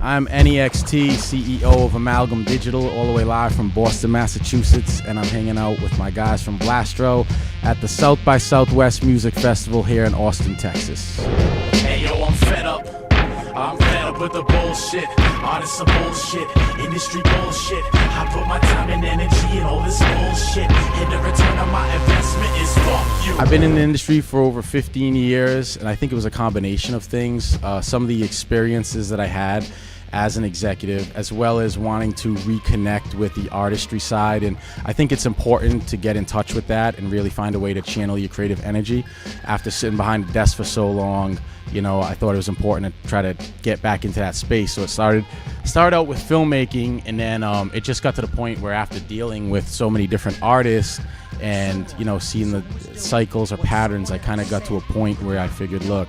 I'm Anyextee, CEO of Amalgam Digital, all the way live from Boston, Massachusetts, and I'm hanging out with my guys from Blastro at the South by Southwest Music Festival here in Austin, Texas. Hey yo, I'm fed up. I'm fed up with the bullshit. Artists are bullshit. Industry bullshit. I put my time and energy in all this bullshit, and the return on my investment is fuck you. I've been in the industry for over 15 years, and I think it was a combination of things. Some of the experiences that I had as an executive, as well as wanting to reconnect with the artistry side. And I think it's important to get in touch with that and really find a way to channel your creative energy. After sitting behind a desk for so long, you know, I thought it was important to try to get back into that space. So it started out with filmmaking, and then it just got to the point where after dealing with so many different artists and, you know, seeing the cycles or patterns, I kind of got to a point where I figured, look,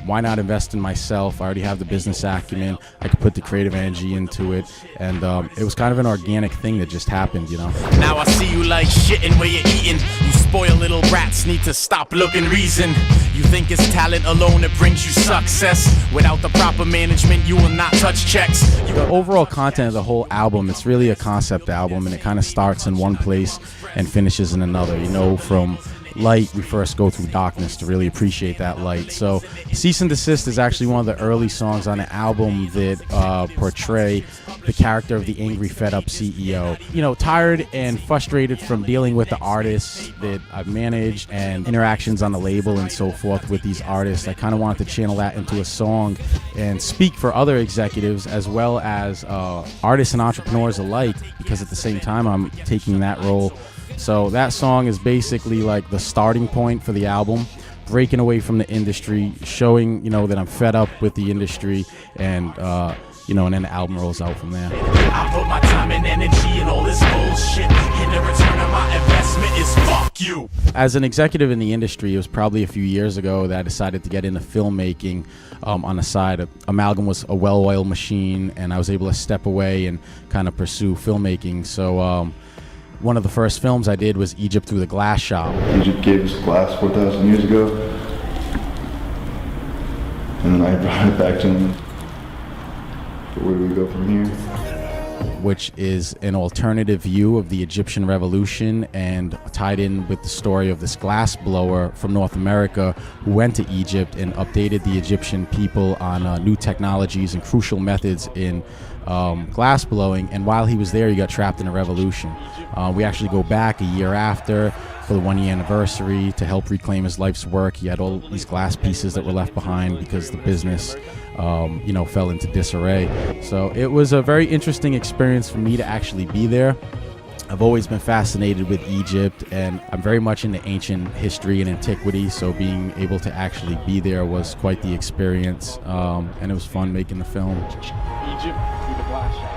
why not invest in myself? I already have the business acumen. I could put the creative energy into it, and it was kind of an organic thing that just happened, you know. Now I see you like shitting where you're eating. You spoiled little rats need to stop looking reason. You think it's talent alone that brings you success. Without the proper management, you will not touch checks. The overall content of the whole album, it's really a concept album, and it kind of starts in one place and finishes in another. You know, from light, we first go through darkness to really appreciate that light. So Cease and Desist is actually one of the early songs on the album that portray the character of the angry, fed-up CEO. You know, tired and frustrated from dealing with the artists that I've managed and interactions on the label and so forth with these artists. I kind of wanted to channel that into a song and speak for other executives as well as artists and entrepreneurs alike, because at the same time I'm taking that role. So that song is basically like the starting point for the album, breaking away from the industry, showing, you know, that I'm fed up with the industry, and you know, and then the album rolls out from there. I put my time and energy in all this bullshit, and the return on my investment is fuck you. As an executive in the industry, it was probably a few years ago that I decided to get into filmmaking on the side. Amalgam was a well-oiled machine, and I was able to step away and kind of pursue filmmaking. So one of the first films I did was Egypt Through the Glass Shop. Egypt gave us glass 4,000 years ago, and then I brought it back to him. But where do we go from here? Which is an alternative view of the Egyptian revolution, and tied in with the story of this glass blower from North America who went to Egypt and updated the Egyptian people on new technologies and crucial methods in glass blowing. And while he was there, he got trapped in a revolution. We actually go back a year after for the 1-year anniversary to help reclaim his life's work. He had all these glass pieces that were left behind because the business you know, fell into disarray. So it was a very interesting experience for me to actually be there. I've always been fascinated with Egypt, and I'm very much into ancient history and antiquity, so being able to actually be there was quite the experience, and it was fun making the film. Egypt through the glass shop.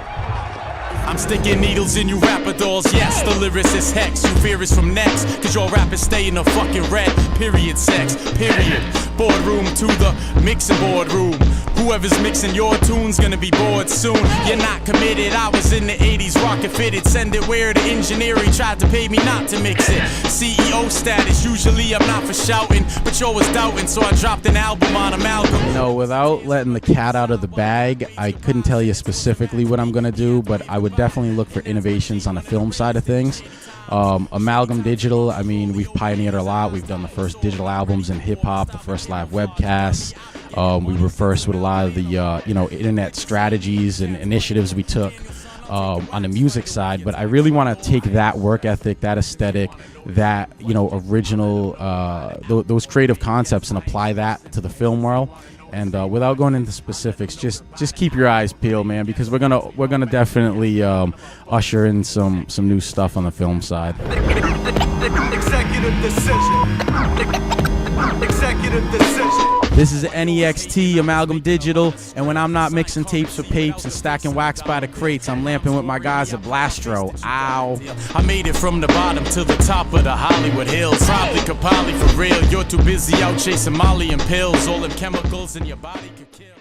I'm sticking needles in you rapper dolls, yes, the lyricist hex. You fear is from next, cause your rappers stay in the fucking red. Period sex, period. Boardroom to the mixing board room. Whoever's mixing your tune's gonna be bored soon. You're not committed, I was in the 80s, rocket fitted. Send it where the engineering tried to pay me not to mix it. CEO status, usually I'm not for shouting, but yo was doubting, so I dropped an album on Amalgam. You know, without letting the cat out of the bag, I couldn't tell you specifically what I'm gonna do, but I would definitely look for innovations on the film side of things. Amalgam Digital, I mean, we've pioneered a lot. We've done the first digital albums in hip-hop, the first live webcasts. We were first with a lot of the you know, internet strategies and initiatives we took on the music side. But I really want to take that work ethic, that aesthetic, that, you know, original those creative concepts, and apply that to the film world. And without going into specifics, just keep your eyes peeled, man, because we're gonna definitely usher in some new stuff on the film side. Executive decision. Executive decision. This is Anyextee, Amalgam Digital, and when I'm not mixing tapes for papes and stacking wax by the crates, I'm lamping with my guys at Blastro. Ow. I made it from the bottom to the top of the Hollywood Hills. Probably Capali for real. You're too busy out chasing Molly and pills. All them chemicals in your body could kill.